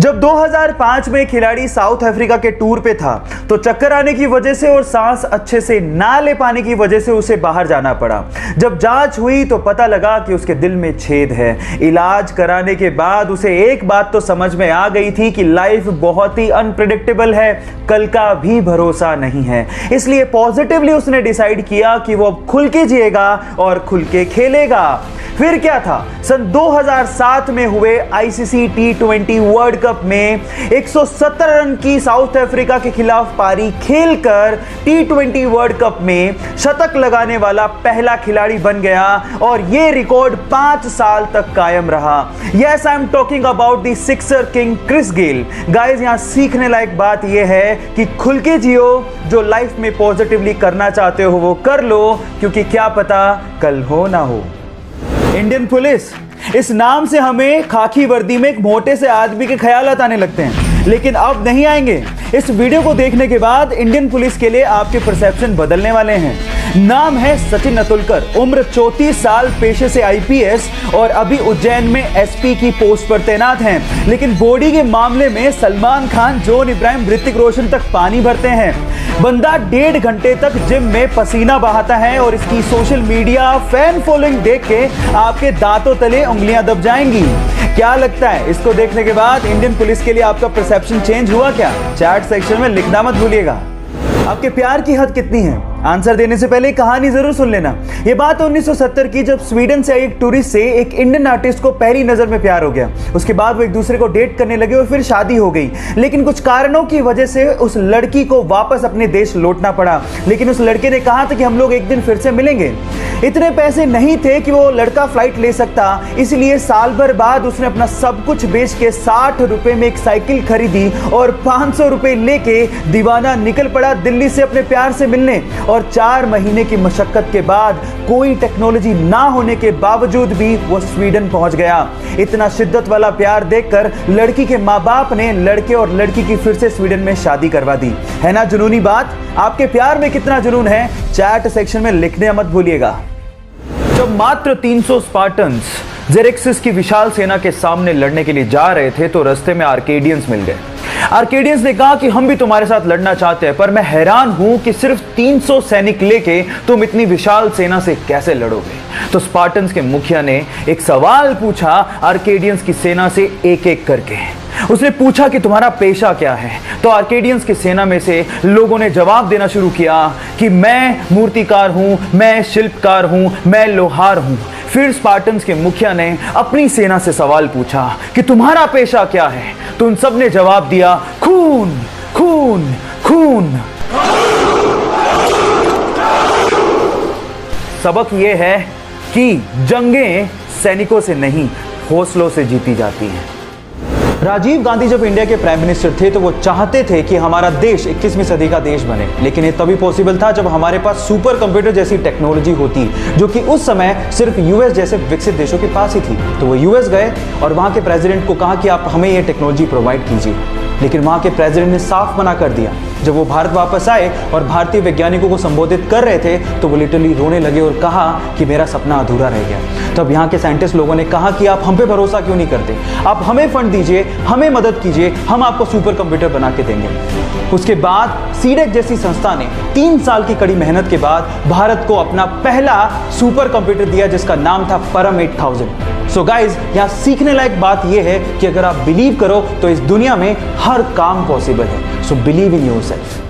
जब 2005 में खिलाड़ी साउथ अफ्रीका के टूर पे था तो चक्कर आने की वजह से और सांस अच्छे से ना ले पाने की वजह से उसे बाहर जाना पड़ा। जब जांच हुई तो पता लगा कि उसके दिल में छेद है। इलाज कराने के बाद उसे एक बात तो समझ में आ गई थी कि लाइफ बहुत ही अनप्रेडिक्टेबल है, कल का भी भरोसा नहीं है। इसलिए पॉजिटिवली उसने डिसाइड किया कि वो अब खुल के जिएगा और खुल के खेलेगा। फिर क्या था, सन 2007 में हुए आईसीसी टी20 वर्ल्ड कप में 170 रन की साउथ अफ्रीका के खिलाफ पारी खेलकर टी20 वर्ल्ड कप में शतक लगाने वाला पहला खिलाड़ी बन गया और यह रिकॉर्ड 5 साल तक कायम रहा। Yes, I am talking about the sixer king Chris Gayle. Guys, यहां सीखने लायक बात यह है कि खुल के जियो, जो लाइफ में पॉजिटिवली करना चाहते हो वो कर लो, क्योंकि क्या पता कल हो ना हो। इंडियन पुलिस, इस नाम से हमें खाकी वर्दी में एक मोटे से आदमी के ख्यालात आने लगते हैं, लेकिन अब नहीं आएंगे। इस वीडियो को देखने के बाद इंडियन पुलिस के लिए आपके परसेप्शन बदलने वाले हैं। नाम है सचिन अतुलकर, उम्र 34 साल, पेशे से आईपीएस और अभी उज्जैन में एसपी की पोस्ट पर तैनात हैं। लेकिन बॉडी के मामले में सलमान खान, जॉन इब्राहिम, ऋतिक रोशन तक पानी भरते हैं। बंदा 1.5 घंटे तक जिम में पसीना बहाता है और इसकी सोशल मीडिया फैन फॉलोइंग देख के आपके दांतों तले उंगलियां दब जाएंगी। क्या लगता है, इसको देखने के बाद इंडियन पुलिस के लिए आपका परसेप्शन चेंज हुआ क्या? चैट सेक्शन में लिखना मत भूलिएगा। आपके प्यार की हद कितनी है? आंसर देने से पहले कहानी जरूर सुन लेना। यह बात 1970 की, जब स्वीडन से एक टूरिस्ट से एक इंडियन आर्टिस्ट को पहली नजर में प्यार हो गया। उसके बाद वो एक दूसरे को डेट करने लगे और फिर शादी हो गई। लेकिन कुछ कारणों की वजह से उस लड़की को वापस अपने देश लौटना पड़ा। लेकिन उस लड़के ने कहा था कि हम लोग एक दिन फिर से मिलेंगे। इतने पैसे नहीं थे कि वो लड़का फ्लाइट ले सकता, इसलिए साल भर बाद उसने अपना सब कुछ बेच के 60 रुपए में एक साइकिल खरीदी और 500 रुपए लेके दीवाना निकल पड़ा दिल्ली से अपने प्यार से मिलने। और 4 महीने की मशक्कत के बाद, कोई टेक्नोलॉजी ना होने के बावजूद भी वो स्वीडन पहुंच गया। इतना शिद्दत वाला प्यार देखकर लड़की के माँ बाप ने लड़के और लड़की की फिर से स्वीडन में शादी करवा दी। है ना जुनूनी बात? आपके प्यार में कितना जुनून है, चैट सेक्शन में लिखने मत भूलिएगा। जब मात्र 300 स्पार्टन्स जेरेक्सिस की विशाल सेना के सामने लड़ने के लिए जा रहे थे तो रास्ते में आर्केडियंस मिल गए। आर्केडियंस ने कहा कि हम भी तुम्हारे साथ लड़ना चाहते हैं, पर मैं हैरान हूं कि सिर्फ 300 सैनिक लेके तुम इतनी विशाल सेना से कैसे लड़ोगे। तो स्पार्टन्स के मुखिया ने एक सवाल पूछा आर्केडियंस की सेना से एक एक करके। उसने पूछा कि तुम्हारा पेशा क्या है? तो आर्केडियंस की सेना में से लोगों ने जवाब देना शुरू किया कि मैं मूर्तिकार हूं, मैं शिल्पकार हूं, मैं लोहार हूं। फिर स्पार्टन्स के मुखिया ने अपनी सेना से सवाल पूछा कि तुम्हारा पेशा क्या है? तो उन सब ने जवाब दिया, खून, खून, खून। सबक यह है कि जंगें सैनिकों से नहीं, हौसलों से जीती जाती हैं। राजीव गांधी जब इंडिया के प्राइम मिनिस्टर थे तो वो चाहते थे कि हमारा देश 21वीं सदी का देश बने, लेकिन ये तभी पॉसिबल था जब हमारे पास सुपर कंप्यूटर जैसी टेक्नोलॉजी होती, जो कि उस समय सिर्फ यूएस जैसे विकसित देशों के पास ही थी। तो वो यूएस गए और वहां के प्रेसिडेंट को कहा कि आप हमें ये टेक्नोलॉजी प्रोवाइड कीजिए, लेकिन वहां के प्रेसिडेंट ने साफ मना कर दिया। जब वो भारत वापस आए और भारतीय वैज्ञानिकों को संबोधित कर रहे थे तो वो लिटरली रोने लगे और कहा कि मेरा सपना अधूरा रह गया। तब यहाँ के साइंटिस्ट लोगों ने कहा कि आप हम पे भरोसा क्यों नहीं करते, आप हमें फंड दीजिए, हमें मदद कीजिए, हम आपको सुपर कंप्यूटर बना के देंगे। उसके बाद सीडेक जैसी संस्था ने 3 साल की कड़ी मेहनत के बाद भारत को अपना पहला सुपर कंप्यूटर दिया, जिसका नाम था परम 8000। सो गाइज, यहाँ सीखने लायक बात यह है कि अगर आप बिलीव करो तो इस दुनिया में हर काम पॉसिबल है। So believe in yourself.